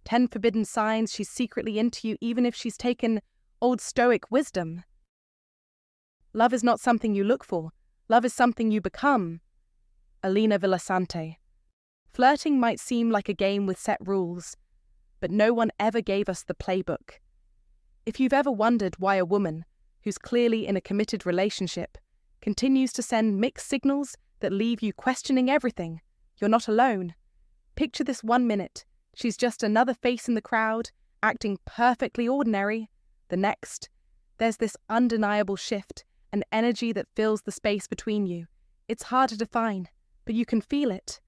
10 forbidden signs she's secretly into you, even if she's taken Old Stoic wisdom. Love is not something you look for. Love is something you become. Alina Villasante. Flirting might seem like a game with set rules, but no one ever gave us the playbook. If you've ever wondered why a woman, who's clearly in a committed relationship, continues to send mixed signals that leave you questioning everything, you're not alone. Picture this 1 minute. She's just another face in the crowd, acting perfectly ordinary. The next, there's this undeniable shift, an energy that fills the space between you. It's hard to define, but you can feel it.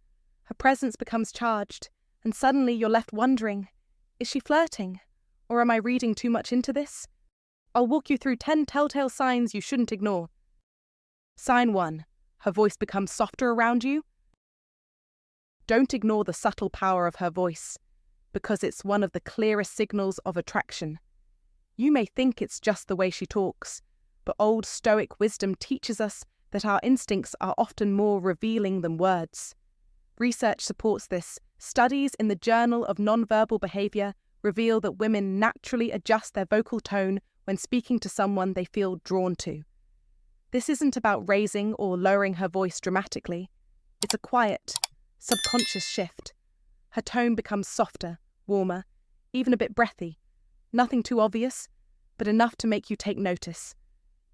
Her presence becomes charged, and suddenly you're left wondering, is she flirting? Or am I reading too much into this? I'll walk you through 10 telltale signs you shouldn't ignore. Sign 1. Her voice becomes softer around you. Don't ignore the subtle power of her voice, because it's one of the clearest signals of attraction. You may think it's just the way she talks, but Old Stoic wisdom teaches us that our instincts are often more revealing than words. Research supports this. Studies in the Journal of Nonverbal Behavior reveal that women naturally adjust their vocal tone when speaking to someone they feel drawn to. This isn't about raising or lowering her voice dramatically. It's a quiet, subconscious shift. Her tone becomes softer, warmer, even a bit breathy. Nothing too obvious, but enough to make you take notice.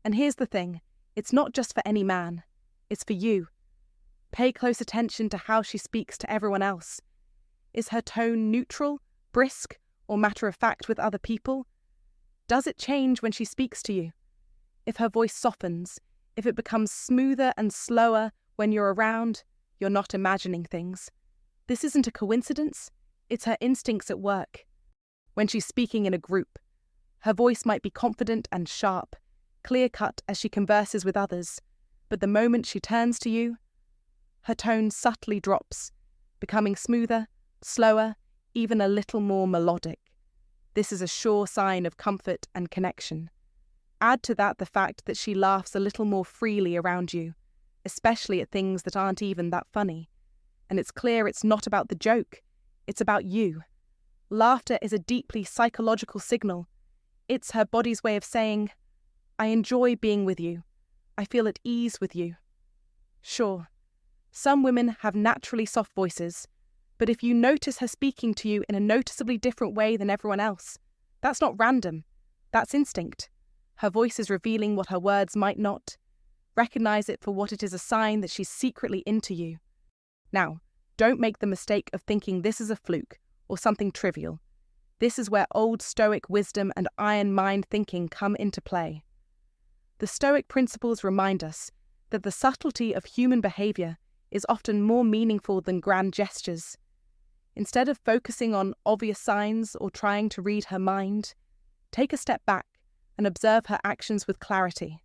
And here's the thing, it's not just for any man. It's for you. Pay close attention to how she speaks to everyone else. Is her tone neutral, brisk, or matter-of-fact with other people? Does it change when she speaks to you? If her voice softens, if it becomes smoother and slower when you're around, you're not imagining things. This isn't a coincidence, it's her instincts at work. When she's speaking in a group, her voice might be confident and sharp, clear-cut as she converses with others, but the moment she turns to you, her tone subtly drops, becoming smoother, slower, even a little more melodic. This is a sure sign of comfort and connection. Add to that the fact that she laughs a little more freely around you, especially at things that aren't even that funny. And it's clear it's not about the joke, it's about you. Laughter is a deeply psychological signal. It's her body's way of saying, I enjoy being with you. I feel at ease with you. Sure, some women have naturally soft voices, but if you notice her speaking to you in a noticeably different way than everyone else, that's not random, that's instinct. Her voice is revealing what her words might not. Recognize it for what it is, a sign that she's secretly into you. Now, don't make the mistake of thinking this is a fluke or something trivial. This is where Old Stoic wisdom and iron mind thinking come into play. The Stoic principles remind us that the subtlety of human behavior is often more meaningful than grand gestures. Instead of focusing on obvious signs or trying to read her mind, take a step back and observe her actions with clarity.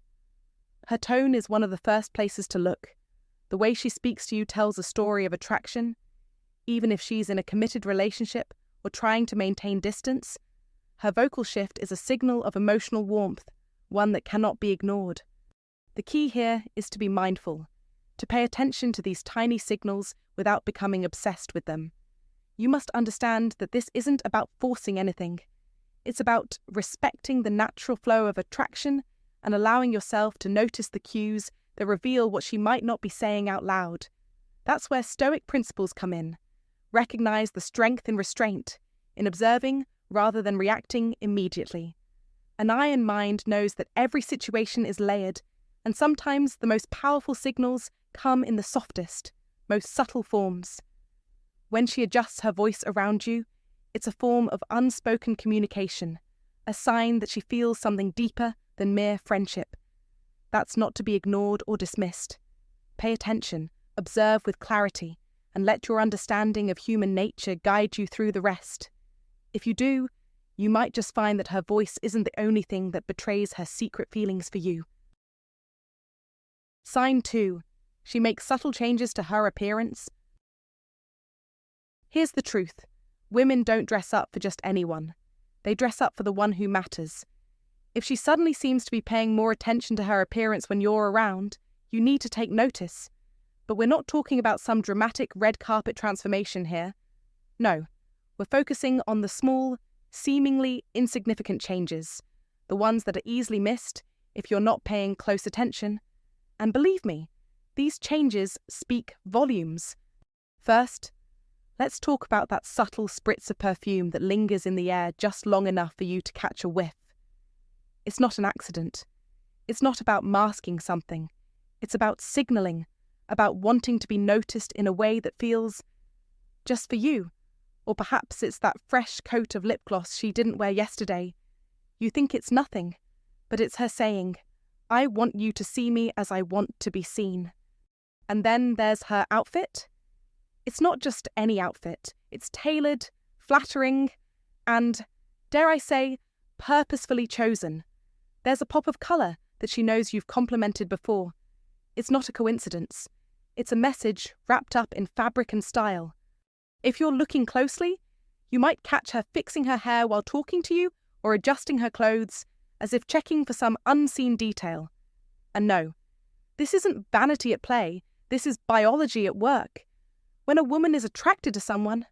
Her tone is one of the first places to look. The way she speaks to you tells a story of attraction. Even if she's in a committed relationship or trying to maintain distance, her vocal shift is a signal of emotional warmth, one that cannot be ignored. The key here is to be mindful, to pay attention to these tiny signals without becoming obsessed with them. You must understand that this isn't about forcing anything. It's about respecting the natural flow of attraction and allowing yourself to notice the cues that reveal what she might not be saying out loud. That's where Stoic principles come in. Recognize the strength in restraint, in observing rather than reacting immediately. An iron mind knows that every situation is layered, and sometimes the most powerful signals come in the softest, most subtle forms. When she adjusts her voice around you, it's a form of unspoken communication, a sign that she feels something deeper than mere friendship. That's not to be ignored or dismissed. Pay attention, observe with clarity, and let your understanding of human nature guide you through the rest. If you do, you might just find that her voice isn't the only thing that betrays her secret feelings for you. Sign 2. She makes subtle changes to her appearance. Here's the truth. Women don't dress up for just anyone. They dress up for the one who matters. If she suddenly seems to be paying more attention to her appearance when you're around, you need to take notice. But we're not talking about some dramatic red carpet transformation here. No, We're focusing on the small, seemingly insignificant changes, the ones that are easily missed if you're not paying close attention. And believe me, these changes speak volumes. First, let's talk about that subtle spritz of perfume that lingers in the air just long enough for you to catch a whiff. It's not an accident. It's not about masking something. It's about signaling, about wanting to be noticed in a way that feels just for you. Or perhaps it's that fresh coat of lip gloss she didn't wear yesterday. You think it's nothing, but it's her saying, I want you to see me as I want to be seen. And then there's her outfit. It's not just any outfit. It's tailored, flattering, and, dare I say, purposefully chosen. There's a pop of colour that she knows you've complimented before. It's not a coincidence. It's a message wrapped up in fabric and style. If you're looking closely, you might catch her fixing her hair while talking to you or adjusting her clothes, as if checking for some unseen detail. And no, this isn't vanity at play, this is biology at work. When a woman is attracted to someone,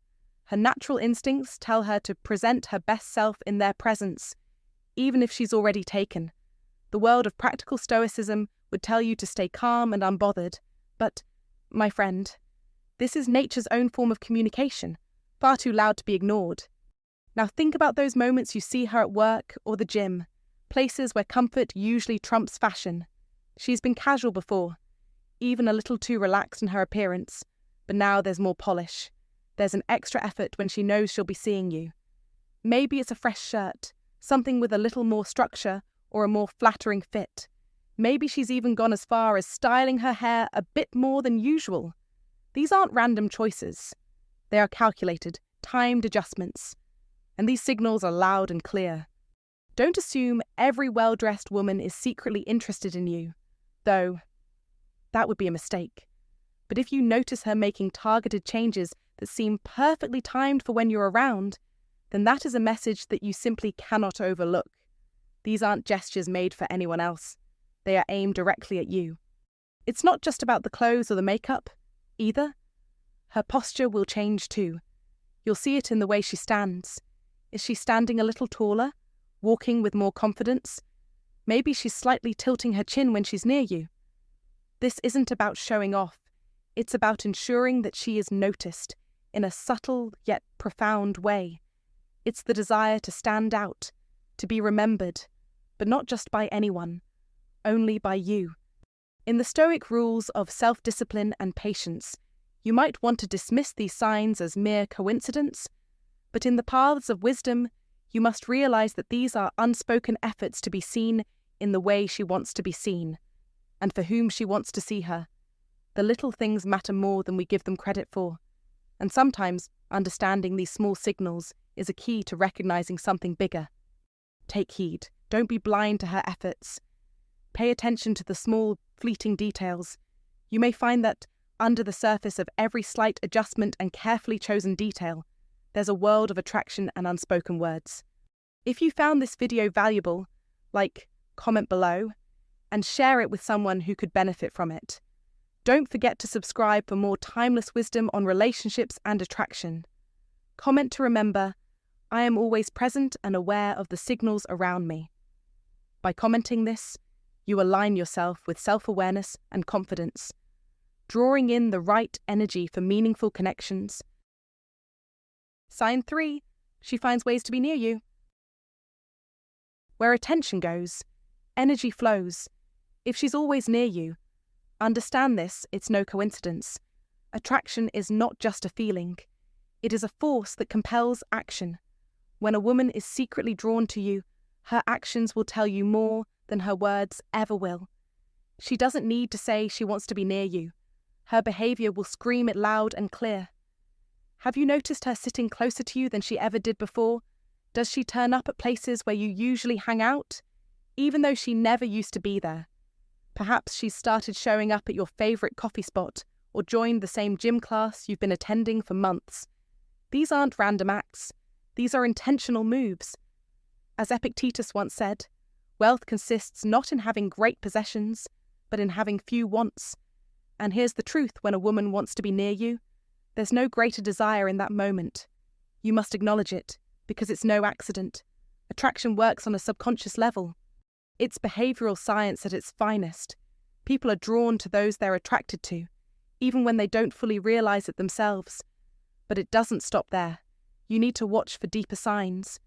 her natural instincts tell her to present her best self in their presence, even if she's already taken. The world of practical stoicism would tell you to stay calm and unbothered, but, my friend, this is nature's own form of communication, far too loud to be ignored. Now think about those moments you see her at work or the gym, places where comfort usually trumps fashion. She's been casual before, even a little too relaxed in her appearance, but now there's more polish. There's an extra effort when she knows she'll be seeing you. Maybe it's a fresh shirt, something with a little more structure or a more flattering fit. Maybe she's even gone as far as styling her hair a bit more than usual. These aren't random choices. They are calculated, timed adjustments. And these signals are loud and clear. Don't assume every well-dressed woman is secretly interested in you, though that would be a mistake. But if you notice her making targeted changes that seem perfectly timed for when you're around, then that is a message that you simply cannot overlook. These aren't gestures made for anyone else. They are aimed directly at you. It's not just about the clothes or the makeup, either. Her posture will change too. You'll see it in the way she stands. Is she standing a little taller, walking with more confidence? Maybe she's slightly tilting her chin when she's near you. This isn't about showing off. It's about ensuring that she is noticed in a subtle yet profound way. It's the desire to stand out, to be remembered, but not just by anyone, only by you. In the Stoic rules of self-discipline and patience, you might want to dismiss these signs as mere coincidence, but in the paths of wisdom, you must realize that these are unspoken efforts to be seen in the way she wants to be seen, and for whom she wants to see her. The little things matter more than we give them credit for, and sometimes understanding these small signals is a key to recognizing something bigger. Take heed. Don't be blind to her efforts. Pay attention to the small, fleeting details. You may find that under the surface of every slight adjustment and carefully chosen detail, there's a world of attraction and unspoken words. If you found this video valuable, comment below, and share it with someone who could benefit from it. Don't forget to subscribe for more timeless wisdom on relationships and attraction. Comment to remember, I am always present and aware of the signals around me. By commenting this, you align yourself with self-awareness and confidence, drawing in the right energy for meaningful connections. Sign 3, she finds ways to be near you. Where attention goes, energy flows. If she's always near you, understand this, it's no coincidence. Attraction is not just a feeling. It is a force that compels action. When a woman is secretly drawn to you, her actions will tell you more than her words ever will. She doesn't need to say she wants to be near you. Her behavior will scream it loud and clear. Have you noticed her sitting closer to you than she ever did before? Does she turn up at places where you usually hang out, even though she never used to be there? Perhaps she's started showing up at your favorite coffee spot or joined the same gym class you've been attending for months. These aren't random acts. These are intentional moves. As Epictetus once said, wealth consists not in having great possessions, but in having few wants. And here's the truth: when a woman wants to be near you, there's no greater desire in that moment. You must acknowledge it, because it's no accident. Attraction works on a subconscious level. It's behavioral science at its finest. People are drawn to those they're attracted to, even when they don't fully realize it themselves. But it doesn't stop there. You need to watch for deeper signs.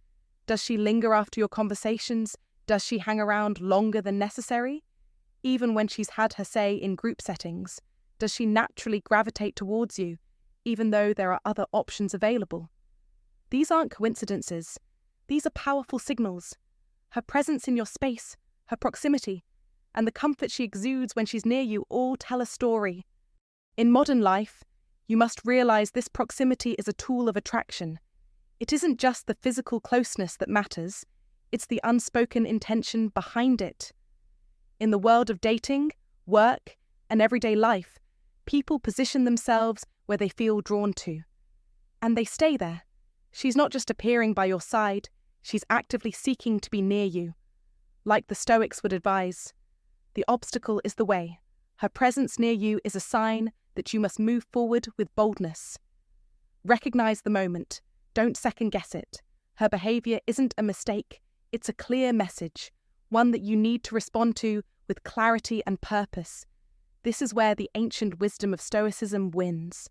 Does she linger after your conversations? Does she hang around longer than necessary? Even when she's had her say in group settings, does she naturally gravitate towards you, even though there are other options available? These aren't coincidences. These are powerful signals. Her presence in your space, her proximity, and the comfort she exudes when she's near you all tell a story. In modern life, you must realize this proximity is a tool of attraction. It isn't just the physical closeness that matters, it's the unspoken intention behind it. In the world of dating, work, and everyday life, people position themselves where they feel drawn to. And they stay there. She's not just appearing by your side, she's actively seeking to be near you. Like the Stoics would advise, the obstacle is the way. Her presence near you is a sign that you must move forward with boldness. Recognize the moment. Don't second-guess it. Her behavior isn't a mistake. It's a clear message, one that you need to respond to with clarity and purpose. This is where the ancient wisdom of Stoicism wins.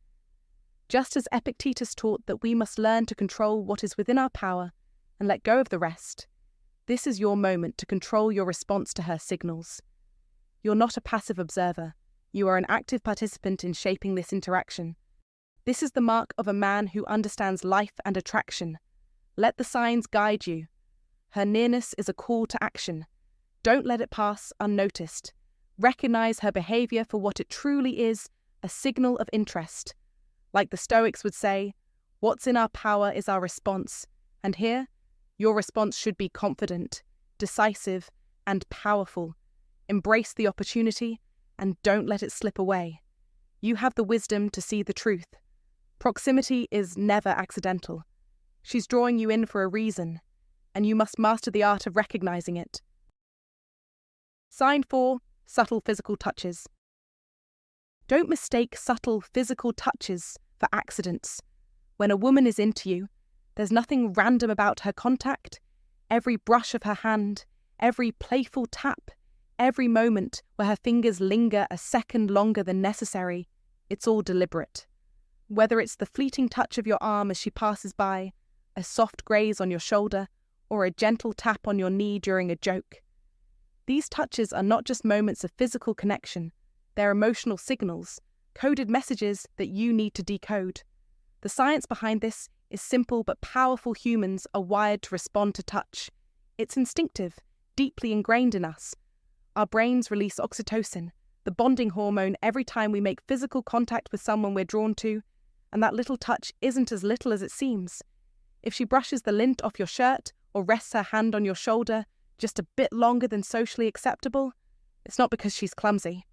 Just as Epictetus taught that we must learn to control what is within our power and let go of the rest, this is your moment to control your response to her signals. You're not a passive observer. You are an active participant in shaping this interaction. This is the mark of a man who understands life and attraction. Let the signs guide you. Her nearness is a call to action. Don't let it pass unnoticed. Recognize her behavior for what it truly is, a signal of interest. Like the Stoics would say, what's in our power is our response. And here, your response should be confident, decisive, and powerful. Embrace the opportunity and don't let it slip away. You have the wisdom to see the truth. Proximity is never accidental. She's drawing you in for a reason, and you must master the art of recognizing it. Sign 4. Subtle physical touches. Don't mistake subtle physical touches for accidents. When a woman is into you, there's nothing random about her contact. Every brush of her hand, every playful tap, every moment where her fingers linger a second longer than necessary, it's all deliberate. Whether it's the fleeting touch of your arm as she passes by, a soft graze on your shoulder, or a gentle tap on your knee during a joke. These touches are not just moments of physical connection, they're emotional signals, coded messages that you need to decode. The science behind this is simple but powerful. Humans are wired to respond to touch. It's instinctive, deeply ingrained in us. Our brains release oxytocin, the bonding hormone, every time we make physical contact with someone we're drawn to, and that little touch isn't as little as it seems. If she brushes the lint off your shirt or rests her hand on your shoulder just a bit longer than socially acceptable, it's not because she's clumsy.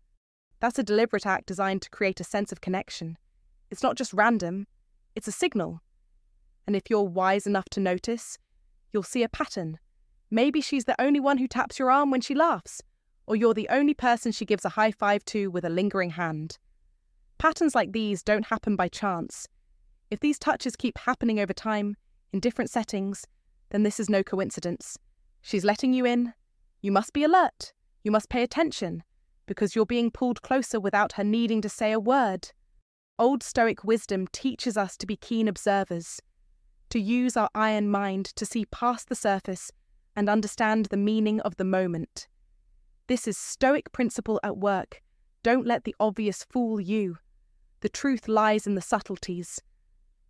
That's a deliberate act designed to create a sense of connection. It's not just random, it's a signal. And if you're wise enough to notice, you'll see a pattern. Maybe she's the only one who taps your arm when she laughs, or you're the only person she gives a high five to with a lingering hand. Patterns like these don't happen by chance. If these touches keep happening over time, in different settings, then this is no coincidence. She's letting you in. You must be alert. You must pay attention, because you're being pulled closer without her needing to say a word. Old Stoic wisdom teaches us to be keen observers, to use our iron mind to see past the surface and understand the meaning of the moment. This is Stoic principle at work. Don't let the obvious fool you. The truth lies in the subtleties.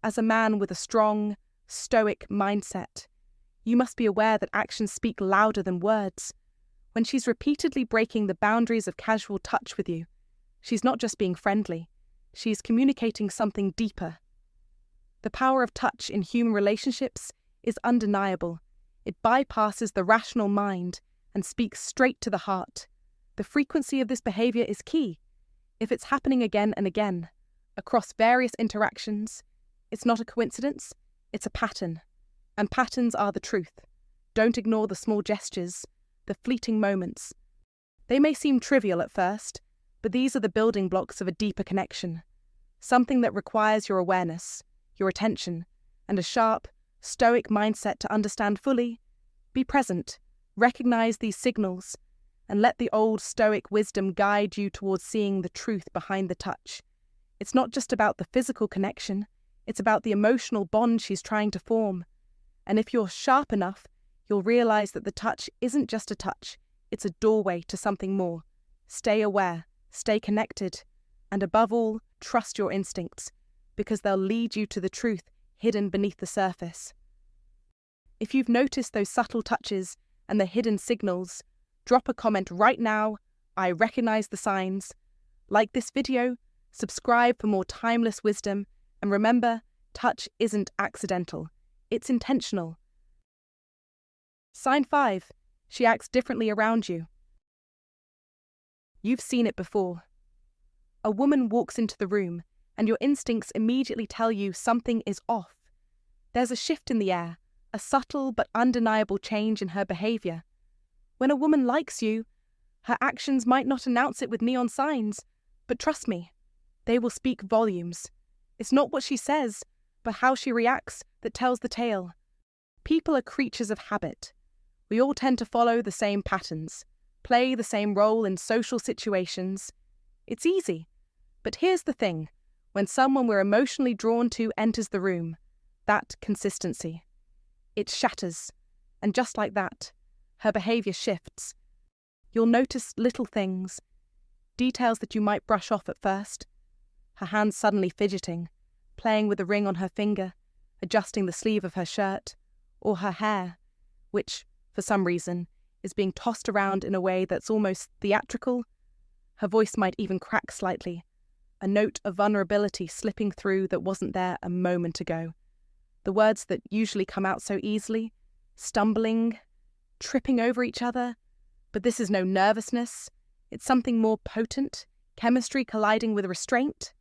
As a man with a strong, Stoic mindset, you must be aware that actions speak louder than words. When she's repeatedly breaking the boundaries of casual touch with you, she's not just being friendly, she's communicating something deeper. The power of touch in human relationships is undeniable. It bypasses the rational mind and speaks straight to the heart. The frequency of this behavior is key. If it's happening again and again, across various interactions, it's not a coincidence, it's a pattern. And patterns are the truth. Don't ignore the small gestures, the fleeting moments. They may seem trivial at first, but these are the building blocks of a deeper connection. Something that requires your awareness, your attention, and a sharp, stoic mindset to understand fully, be present, recognize these signals, and let the old stoic wisdom guide you towards seeing the truth behind the touch. It's not just about the physical connection, it's about the emotional bond she's trying to form. And if you're sharp enough, you'll realize that the touch isn't just a touch, it's a doorway to something more. Stay aware, stay connected, and above all, trust your instincts, because they'll lead you to the truth hidden beneath the surface. If you've noticed those subtle touches and the hidden signals, drop a comment right now. I recognize the signs. Like this video, subscribe for more timeless wisdom, and remember, touch isn't accidental, it's intentional. Sign 5. She acts differently around you. You've seen it before. A woman walks into the room, and your instincts immediately tell you something is off. There's a shift in the air, a subtle but undeniable change in her behavior. When a woman likes you, her actions might not announce it with neon signs, but trust me, they will speak volumes. It's not what she says, but how she reacts that tells the tale. People are creatures of habit. We all tend to follow the same patterns, play the same role in social situations. It's easy. But here's the thing. When someone we're emotionally drawn to enters the room, that consistency, it shatters. And just like that, her behavior shifts. You'll notice little things, details that you might brush off at first. Her hands suddenly fidgeting, playing with a ring on her finger, adjusting the sleeve of her shirt, or her hair, which, for some reason, is being tossed around in a way that's almost theatrical. Her voice might even crack slightly, a note of vulnerability slipping through that wasn't there a moment ago. The words that usually come out so easily, stumbling, tripping over each other. But this is no nervousness, it's something more potent, chemistry colliding with restraint.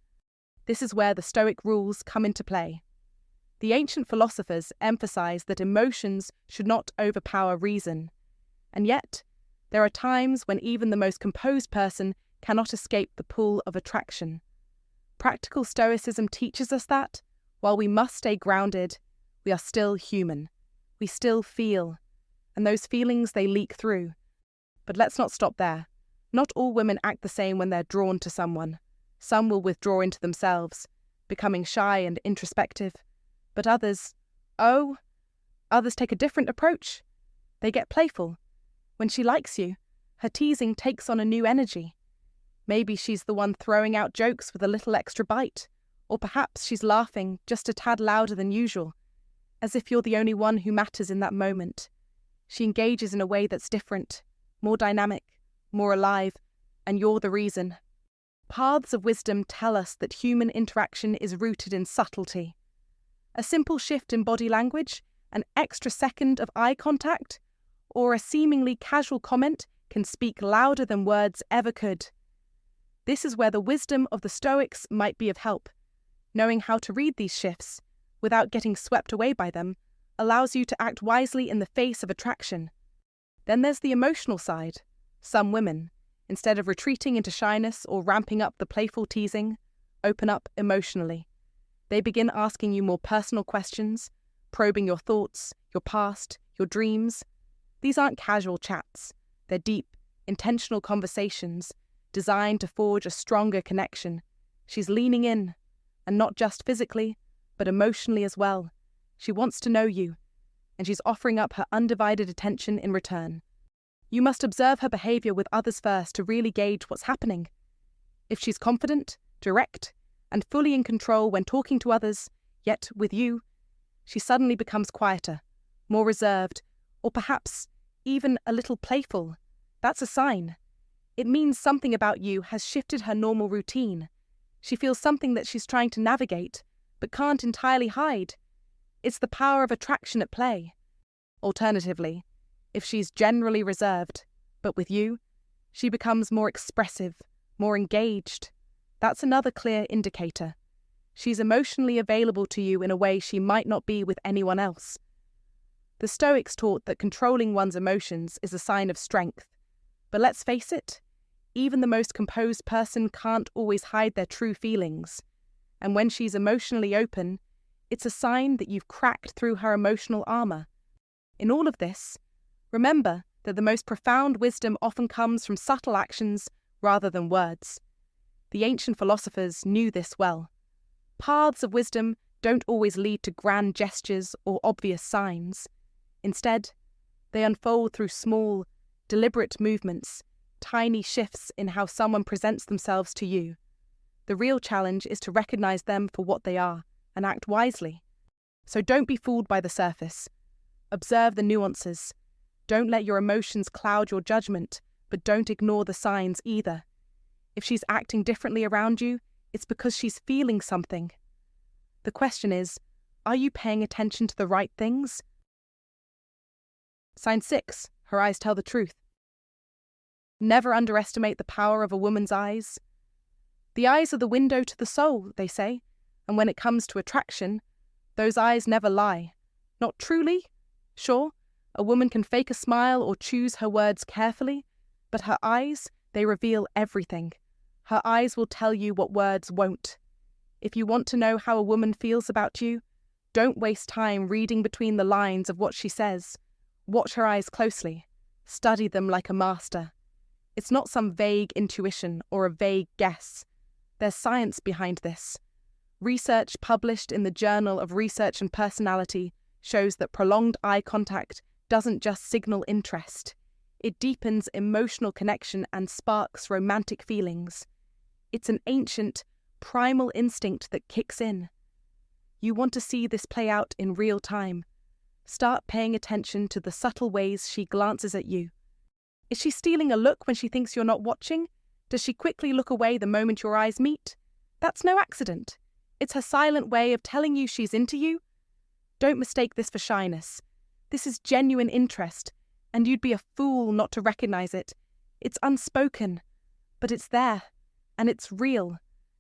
This is where the Stoic rules come into play. The ancient philosophers emphasized that emotions should not overpower reason. And yet, there are times when even the most composed person cannot escape the pull of attraction. Practical Stoicism teaches us that, while we must stay grounded, we are still human. We still feel, and those feelings they leak through. But let's not stop there. Not all women act the same when they're drawn to someone. Some will withdraw into themselves, becoming shy and introspective. But others take a different approach. They get playful. When she likes you, her teasing takes on a new energy. Maybe she's the one throwing out jokes with a little extra bite, or perhaps she's laughing just a tad louder than usual, as if you're the only one who matters in that moment. She engages in a way that's different, more dynamic, more alive, and you're the reason. Paths of wisdom tell us that human interaction is rooted in subtlety. A simple shift in body language, an extra second of eye contact, or a seemingly casual comment can speak louder than words ever could. This is where the wisdom of the Stoics might be of help. Knowing how to read these shifts, without getting swept away by them, allows you to act wisely in the face of attraction. Then there's the emotional side. Some women, instead of retreating into shyness or ramping up the playful teasing, open up emotionally. They begin asking you more personal questions, probing your thoughts, your past, your dreams. These aren't casual chats. They're deep, intentional conversations designed to forge a stronger connection. She's leaning in, and not just physically, but emotionally as well. She wants to know you, and she's offering up her undivided attention in return. You must observe her behavior with others first to really gauge what's happening. If she's confident, direct, and fully in control when talking to others, yet with you, she suddenly becomes quieter, more reserved, or perhaps even a little playful. That's a sign. It means something about you has shifted her normal routine. She feels something that she's trying to navigate, but can't entirely hide. It's the power of attraction at play. Alternatively, if she's generally reserved, but with you, she becomes more expressive, more engaged. That's another clear indicator. She's emotionally available to you in a way she might not be with anyone else. The Stoics taught that controlling one's emotions is a sign of strength. But let's face it, even the most composed person can't always hide their true feelings. And when she's emotionally open, It's a sign that you've cracked through her emotional armor. In all of this, remember that the most profound wisdom often comes from subtle actions rather than words. The ancient philosophers knew this well. Paths of wisdom don't always lead to grand gestures or obvious signs. Instead, they unfold through small, deliberate movements, tiny shifts in how someone presents themselves to you. The real challenge is to recognize them for what they are and act wisely. So don't be fooled by the surface. Observe the nuances. Don't let your emotions cloud your judgment, but don't ignore the signs either. If she's acting differently around you, it's because she's feeling something. The question is, are you paying attention to the right things? Sign 6. Her eyes tell the truth. Never underestimate the power of a woman's eyes. The eyes are the window to the soul, they say, and when it comes to attraction, those eyes never lie. Not truly? Sure, a woman can fake a smile or choose her words carefully, but her eyes, they reveal everything. Her eyes will tell you what words won't. If you want to know how a woman feels about you, don't waste time reading between the lines of what she says. Watch her eyes closely. Study them like a master. It's not some vague intuition or a vague guess. There's science behind this. Research published in the Journal of Research and Personality shows that prolonged eye contact doesn't just signal interest. It deepens emotional connection and sparks romantic feelings. It's an ancient, primal instinct that kicks in. You want to see this play out in real time. Start paying attention to the subtle ways she glances at you. Is she stealing a look when she thinks you're not watching? Does she quickly look away the moment your eyes meet? That's no accident. It's her silent way of telling you she's into you. Don't mistake this for shyness. This is genuine interest, and you'd be a fool not to recognize it. It's unspoken, but it's there, and it's real.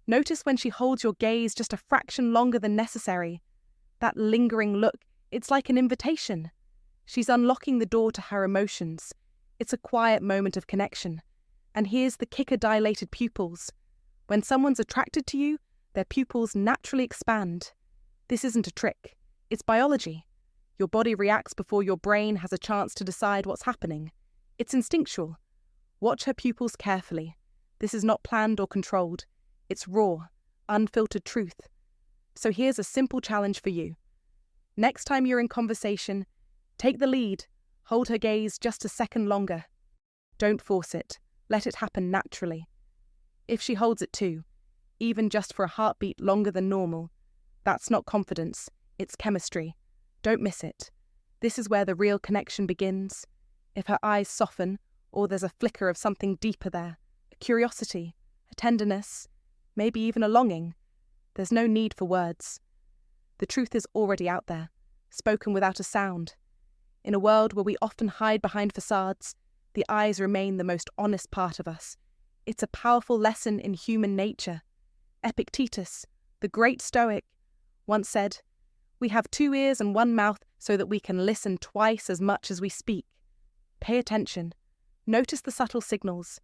Notice when she holds your gaze just a fraction longer than necessary. That lingering look, it's like an invitation. She's unlocking the door to her emotions. It's a quiet moment of connection. And here's the kicker: dilated pupils. When someone's attracted to you, their pupils naturally expand. This isn't a trick. It's biology. Your body reacts before your brain has a chance to decide what's happening. It's instinctual. Watch her pupils carefully. This is not planned or controlled. It's raw, unfiltered truth. So here's a simple challenge for you. Next time you're in conversation, take the lead. Hold her gaze just a second longer. Don't force it. Let it happen naturally. If she holds it too, even just for a heartbeat longer than normal, that's not confidence, it's chemistry. Don't miss it. This is where the real connection begins. If her eyes soften, or there's a flicker of something deeper there, a curiosity, a tenderness, maybe even a longing, there's no need for words. The truth is already out there, spoken without a sound. In a world where we often hide behind facades, the eyes remain the most honest part of us. It's a powerful lesson in human nature. Epictetus, the great Stoic, once said, "We have 2 ears and 1 mouth so that we can listen twice as much as we speak." Pay attention. Notice the subtle signals.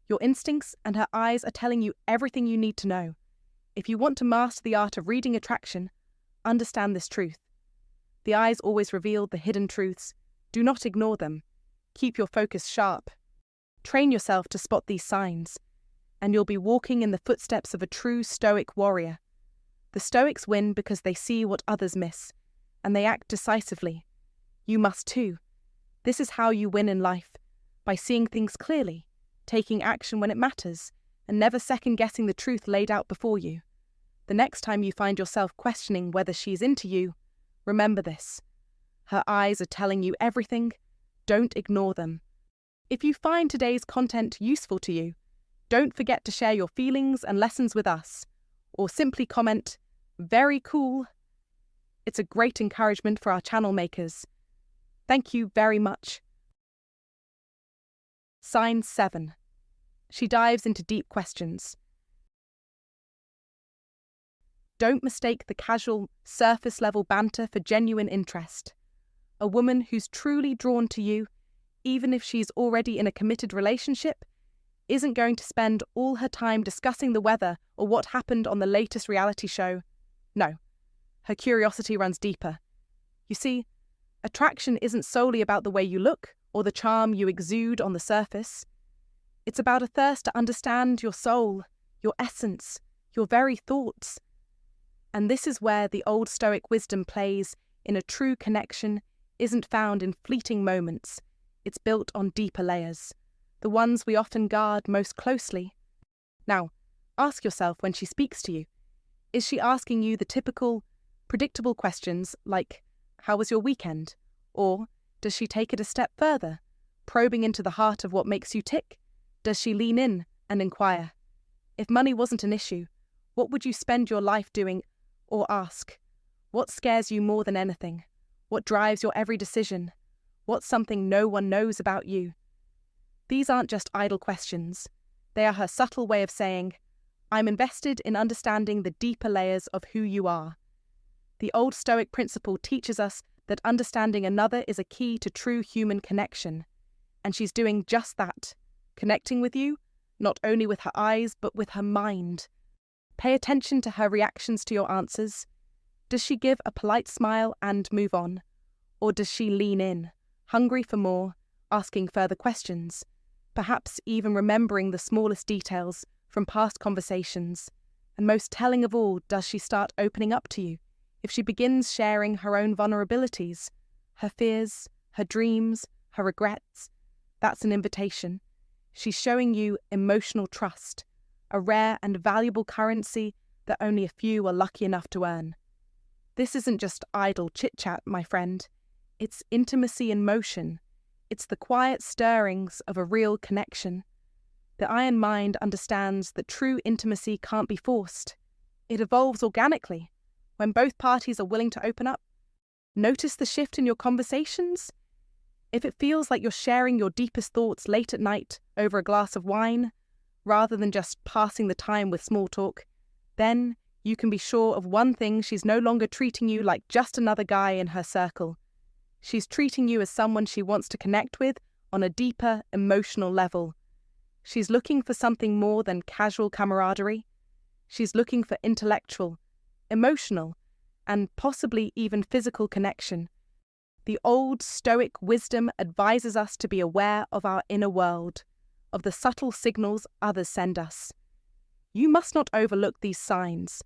Your instincts and her eyes are telling you everything you need to know. If you want to master the art of reading attraction, understand this truth. The eyes always reveal the hidden truths. Do not ignore them. Keep your focus sharp. Train yourself to spot these signs, and you'll be walking in the footsteps of a true Stoic warrior. The Stoics win because they see what others miss, and they act decisively. You must too. This is how you win in life, by seeing things clearly, taking action when it matters, and never second-guessing the truth laid out before you. The next time you find yourself questioning whether she's into you, remember this. Her eyes are telling you everything. Don't ignore them. If you find today's content useful to you, don't forget to share your feelings and lessons with us, or simply comment, "Very cool." It's a great encouragement for our channel makers. Thank you very much. Sign 7. She dives into deep questions. Don't mistake the casual, surface-level banter for genuine interest. A woman who's truly drawn to you, even if she's already in a committed relationship, isn't going to spend all her time discussing the weather or what happened on the latest reality show. No. her curiosity runs deeper. You see, attraction isn't solely about the way you look or the charm you exude on the surface. It's about a thirst to understand your soul, your essence, your very thoughts. And this is where the old Stoic wisdom plays in a true connection isn't found in fleeting moments. It's built on deeper layers, the ones we often guard most closely. Now, ask yourself when she speaks to you, is she asking you the typical, predictable questions like, how was your weekend? Or does she take it a step further, probing into the heart of what makes you tick? Does she lean in and inquire? If money wasn't an issue, what would you spend your life doing? Or ask, what scares you more than anything? What drives your every decision? What's something no one knows about you? These aren't just idle questions. They are her subtle way of saying, I'm invested in understanding the deeper layers of who you are. The old Stoic principle teaches us that understanding another is a key to true human connection. And she's doing just that, connecting with you, not only with her eyes, but with her mind. Pay attention to her reactions to your answers. Does she give a polite smile and move on? Or does she lean in, hungry for more, asking further questions, perhaps even remembering the smallest details from past conversations? And most telling of all, does she start opening up to you? If she begins sharing her own vulnerabilities, her fears, her dreams, her regrets, that's an invitation. She's showing you emotional trust, a rare and valuable currency that only a few are lucky enough to earn. This isn't just idle chit-chat, my friend. It's intimacy in motion. It's the quiet stirrings of a real connection. The iron mind understands that true intimacy can't be forced. It evolves organically, when both parties are willing to open up. Notice the shift in your conversations? If it feels like you're sharing your deepest thoughts late at night over a glass of wine, rather than just passing the time with small talk, then you can be sure of one thing: she's no longer treating you like just another guy in her circle. She's treating you as someone she wants to connect with on a deeper, emotional level. She's looking for something more than casual camaraderie. She's looking for intellectual, emotional, and possibly even physical connection. The old Stoic wisdom advises us to be aware of our inner world, of the subtle signals others send us. You must not overlook these signs.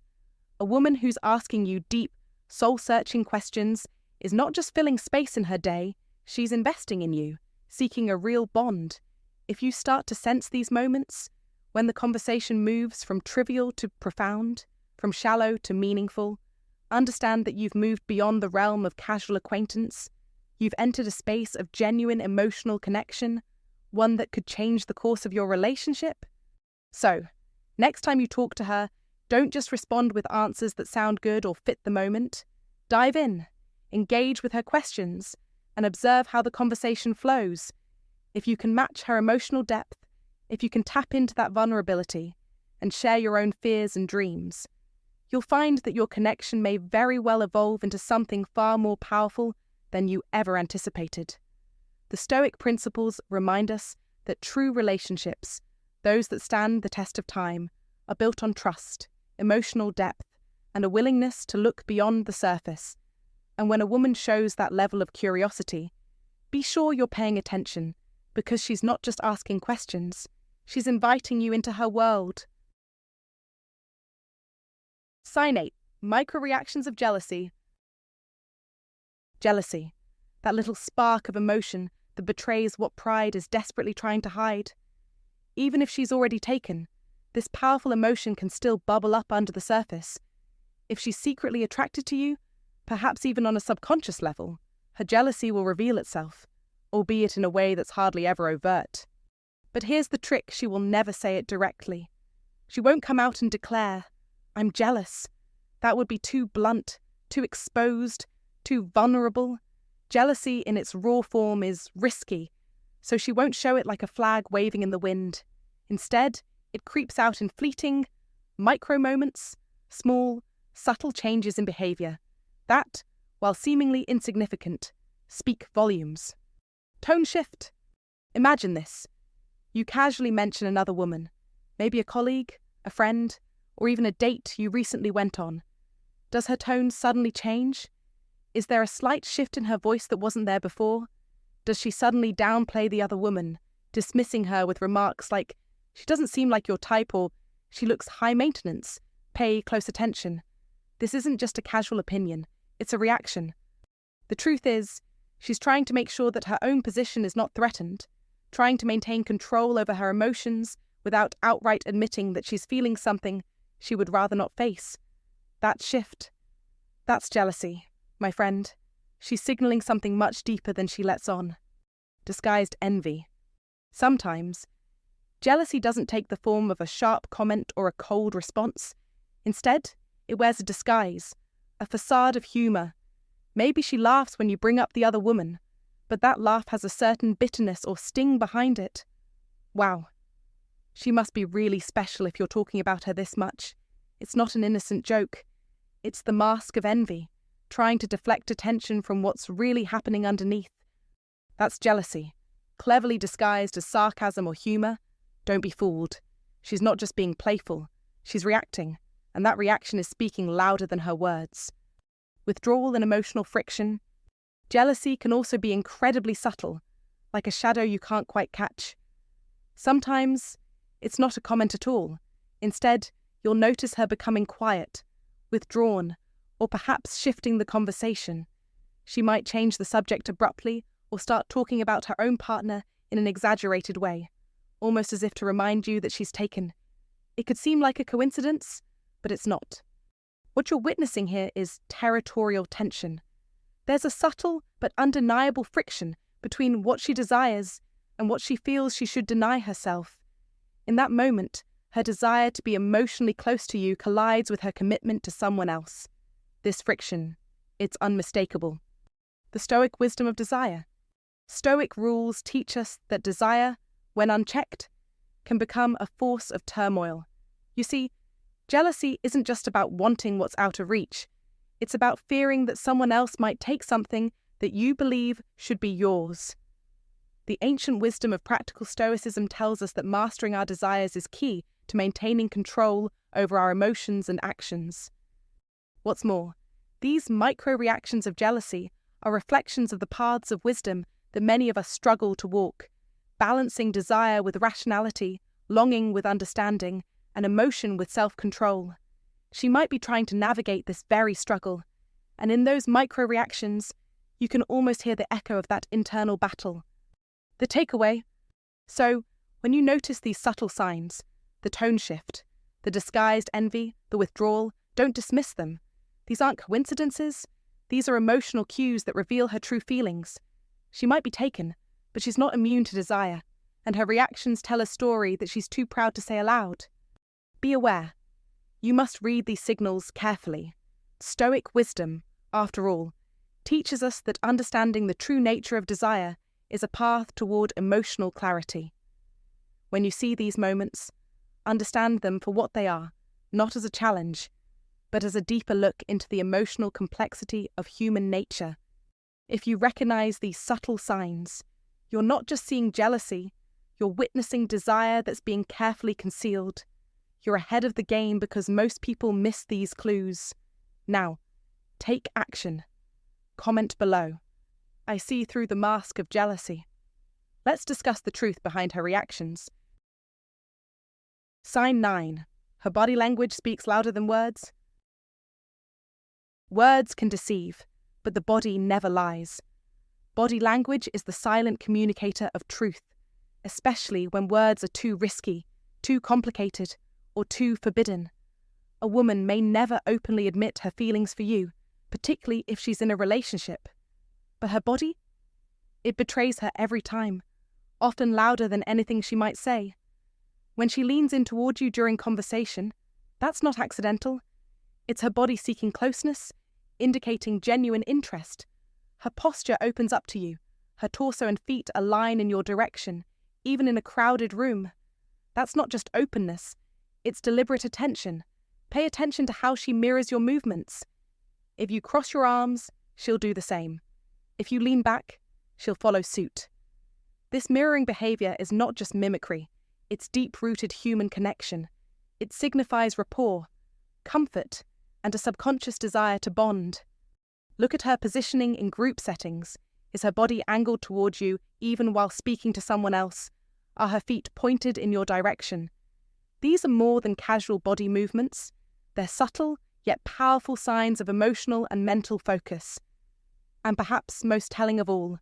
A woman who's asking you deep, soul-searching questions is not just filling space in her day, she's investing in you, seeking a real bond. If you start to sense these moments, when the conversation moves from trivial to profound, from shallow to meaningful, understand that you've moved beyond the realm of casual acquaintance. You've entered a space of genuine emotional connection, one that could change the course of your relationship. So, next time you talk to her, don't just respond with answers that sound good or fit the moment. Dive in, engage with her questions, and observe how the conversation flows. If you can match her emotional depth, if you can tap into that vulnerability and share your own fears and dreams, you'll find that your connection may very well evolve into something far more powerful than you ever anticipated. The Stoic principles remind us that true relationships, those that stand the test of time, are built on trust, emotional depth, and a willingness to look beyond the surface. And when a woman shows that level of curiosity, be sure you're paying attention, because she's not just asking questions, she's inviting you into her world. Sign 8. Micro-reactions of jealousy. Jealousy, that little spark of emotion that betrays what pride is desperately trying to hide. Even if she's already taken, this powerful emotion can still bubble up under the surface. If she's secretly attracted to you, perhaps even on a subconscious level, her jealousy will reveal itself, albeit in a way that's hardly ever overt. But here's the trick: she will never say it directly. She won't come out and declare, I'm jealous. That would be too blunt, too exposed, too vulnerable. Jealousy in its raw form is risky, so she won't show it like a flag waving in the wind. Instead, it creeps out in fleeting, micro moments, small, subtle changes in behaviour that, while seemingly insignificant, speak volumes. Tone shift. Imagine this. You casually mention another woman, maybe a colleague, a friend, or even a date you recently went on. Does her tone suddenly change? Is there a slight shift in her voice that wasn't there before? Does she suddenly downplay the other woman, dismissing her with remarks like, "She doesn't seem like your type," or "She looks high maintenance, pay close attention"? This isn't just a casual opinion, it's a reaction. The truth is, she's trying to make sure that her own position is not threatened, trying to maintain control over her emotions without outright admitting that she's feeling something she would rather not face. That shift, that's jealousy, my friend. She's signaling something much deeper than she lets on. Disguised envy. Sometimes, jealousy doesn't take the form of a sharp comment or a cold response. Instead, it wears a disguise, a facade of humor. Maybe she laughs when you bring up the other woman, but that laugh has a certain bitterness or sting behind it. Wow. She must be really special if you're talking about her this much. It's not an innocent joke. It's the mask of envy, trying to deflect attention from what's really happening underneath. That's jealousy, cleverly disguised as sarcasm or humor. Don't be fooled. She's not just being playful, she's reacting, and that reaction is speaking louder than her words. Withdrawal and emotional friction. Jealousy can also be incredibly subtle, like a shadow you can't quite catch. Sometimes, it's not a comment at all. Instead, you'll notice her becoming quiet, withdrawn, or perhaps shifting the conversation. She might change the subject abruptly or start talking about her own partner in an exaggerated way, almost as if to remind you that she's taken. It could seem like a coincidence, but it's not. What you're witnessing here is territorial tension. There's a subtle but undeniable friction between what she desires and what she feels she should deny herself. In that moment, her desire to be emotionally close to you collides with her commitment to someone else. This friction, it's unmistakable. The Stoic wisdom of desire. Stoic rules teach us that desire, when unchecked, can become a force of turmoil. You see, jealousy isn't just about wanting what's out of reach. It's about fearing that someone else might take something that you believe should be yours. The ancient wisdom of practical Stoicism tells us that mastering our desires is key to maintaining control over our emotions and actions. What's more, these micro-reactions of jealousy are reflections of the paths of wisdom that many of us struggle to walk, balancing desire with rationality, longing with understanding, and emotion with self-control. She might be trying to navigate this very struggle, and in those micro-reactions, you can almost hear the echo of that internal battle. The takeaway: so, when you notice these subtle signs, the tone shift, the disguised envy, the withdrawal, don't dismiss them. These aren't coincidences. These are emotional cues that reveal her true feelings. She might be taken, but she's not immune to desire, and her reactions tell a story that she's too proud to say aloud. Be aware. You must read these signals carefully. Stoic wisdom, after all, teaches us that understanding the true nature of desire is a path toward emotional clarity. When you see these moments, understand them for what they are, not as a challenge, but as a deeper look into the emotional complexity of human nature. If you recognize these subtle signs, you're not just seeing jealousy, you're witnessing desire that's being carefully concealed. You're ahead of the game because most people miss these clues. Now, take action. Comment below. I see through the mask of jealousy. Let's discuss the truth behind her reactions. Sign 9. Her body language speaks louder than words. Words can deceive, but the body never lies. Body language is the silent communicator of truth, especially when words are too risky, too complicated, or too forbidden. A woman may never openly admit her feelings for you, particularly if she's in a relationship. But her body? It betrays her every time, often louder than anything she might say. When she leans in toward you during conversation, that's not accidental. It's her body seeking closeness, indicating genuine interest. Her posture opens up to you. Her torso and feet align in your direction, even in a crowded room. That's not just openness, it's deliberate attention. Pay attention to how she mirrors your movements. If you cross your arms, she'll do the same. If you lean back, she'll follow suit. This mirroring behavior is not just mimicry, it's deep-rooted human connection. It signifies rapport, comfort, and a subconscious desire to bond. Look at her positioning in group settings. Is her body angled toward you even while speaking to someone else? Are her feet pointed in your direction? These are more than casual body movements. They're subtle, yet powerful signs of emotional and mental focus. And perhaps most telling of all,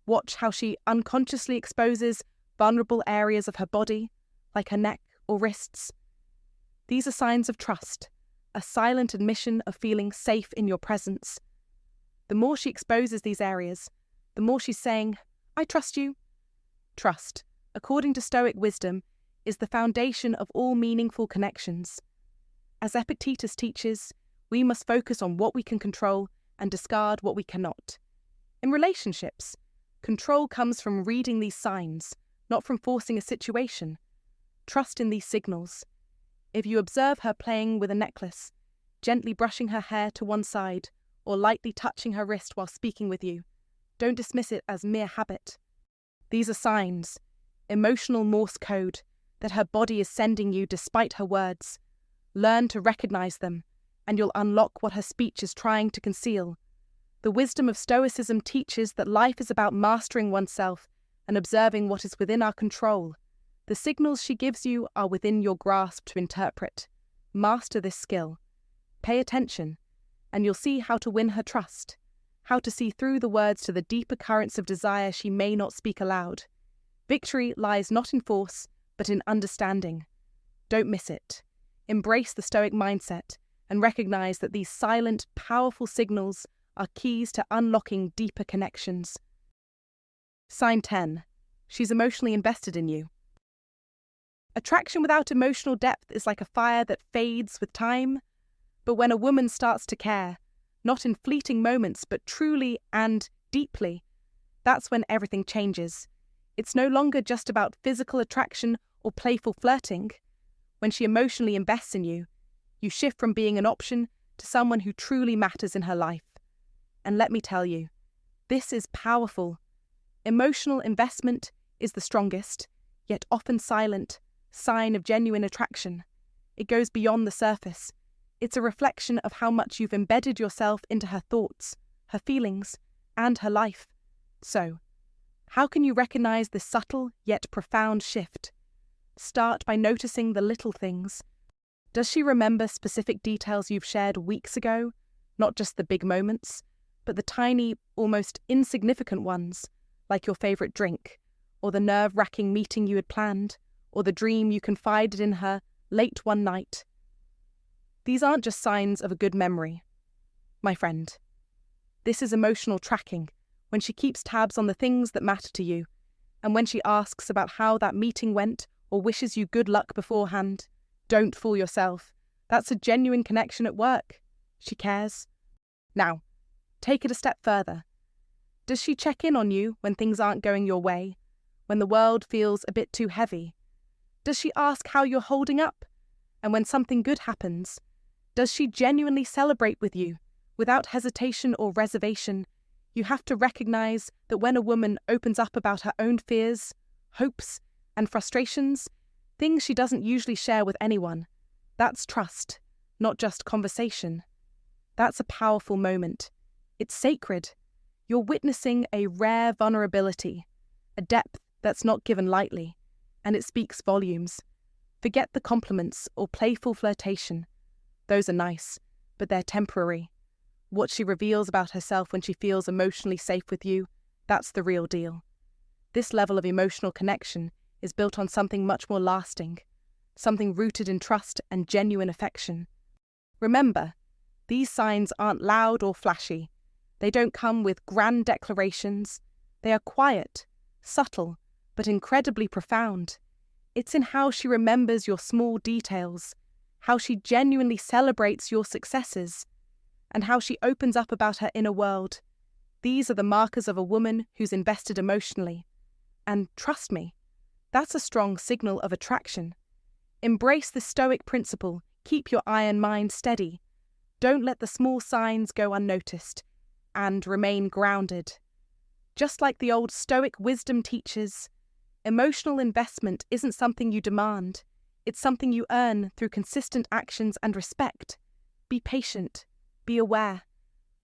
watch how she unconsciously exposes vulnerable areas of her body, like her neck or wrists. These are signs of trust, a silent admission of feeling safe in your presence. The more she exposes these areas, the more she's saying, "I trust you." Trust, according to Stoic wisdom, is the foundation of all meaningful connections. As Epictetus teaches, we must focus on what we can control and discard what we cannot. In relationships, control comes from reading these signs, not from forcing a situation. Trust in these signals. If you observe her playing with a necklace, gently brushing her hair to one side, or lightly touching her wrist while speaking with you, don't dismiss it as mere habit. These are signs, emotional Morse code, that her body is sending you despite her words. Learn to recognize them, and you'll unlock what her speech is trying to conceal. The wisdom of Stoicism teaches that life is about mastering oneself and observing what is within our control. The signals she gives you are within your grasp to interpret. Master this skill. Pay attention, and you'll see how to win her trust, how to see through the words to the deeper currents of desire she may not speak aloud. Victory lies not in force, but in understanding. Don't miss it. Embrace the Stoic mindset and recognize that these silent, powerful signals are keys to unlocking deeper connections. Sign 10. She's emotionally invested in you. Attraction without emotional depth is like a fire that fades with time. But when a woman starts to care, not in fleeting moments, but truly and deeply, that's when everything changes. It's no longer just about physical attraction or playful flirting. When she emotionally invests in you, you shift from being an option to someone who truly matters in her life. And let me tell you, this is powerful. Emotional investment is the strongest, yet often silent, sign of genuine attraction. It goes beyond the surface. It's a reflection of how much you've embedded yourself into her thoughts, her feelings, and her life. So, how can you recognize this subtle yet profound shift? Start by noticing the little things. Does she remember specific details you've shared weeks ago? Not just the big moments, but the tiny, almost insignificant ones, like your favorite drink, or the nerve-wracking meeting you had planned, or the dream you confided in her late one night. These aren't just signs of a good memory, my friend. This is emotional tracking, when she keeps tabs on the things that matter to you, and when she asks about how that meeting went or wishes you good luck beforehand. Don't fool yourself. That's a genuine connection at work. She cares. Now, take it a step further. Does she check in on you when things aren't going your way, when the world feels a bit too heavy? Does she ask how you're holding up? And when something good happens, does she genuinely celebrate with you, without hesitation or reservation? You have to recognize that when a woman opens up about her own fears, hopes, and frustrations, things she doesn't usually share with anyone, that's trust, not just conversation. That's a powerful moment. It's sacred. You're witnessing a rare vulnerability, a depth that's not given lightly, and it speaks volumes. Forget the compliments or playful flirtation. Those are nice, but they're temporary. What she reveals about herself when she feels emotionally safe with you, that's the real deal. This level of emotional connection is built on something much more lasting, something rooted in trust and genuine affection. Remember, these signs aren't loud or flashy. They don't come with grand declarations. They are quiet, subtle, but incredibly profound. It's in how she remembers your small details, how she genuinely celebrates your successes, and how she opens up about her inner world. These are the markers of a woman who's invested emotionally. And trust me, that's a strong signal of attraction. Embrace the Stoic principle. Keep your eye and mind steady. Don't let the small signs go unnoticed, and remain grounded. Just like the old Stoic wisdom teaches, emotional investment isn't something you demand. It's something you earn through consistent actions and respect. Be patient, be aware,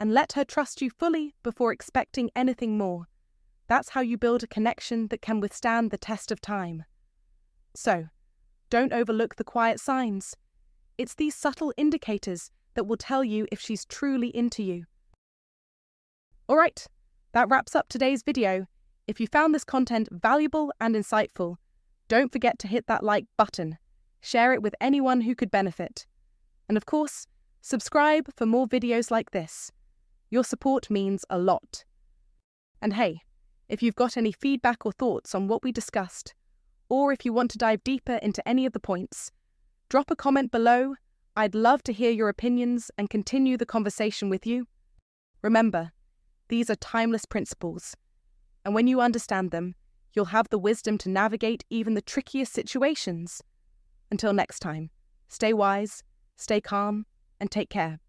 and let her trust you fully before expecting anything more. That's how you build a connection that can withstand the test of time. So, don't overlook the quiet signs. It's these subtle indicators that will tell you if she's truly into you. Alright, that wraps up today's video. If you found this content valuable and insightful, don't forget to hit that like button, share it with anyone who could benefit. And of course, subscribe for more videos like this. Your support means a lot. And hey, if you've got any feedback or thoughts on what we discussed, or if you want to dive deeper into any of the points, drop a comment below. I'd love to hear your opinions and continue the conversation with you. Remember, these are timeless principles, and when you understand them, you'll have the wisdom to navigate even the trickiest situations. Until next time, stay wise, stay calm, and take care.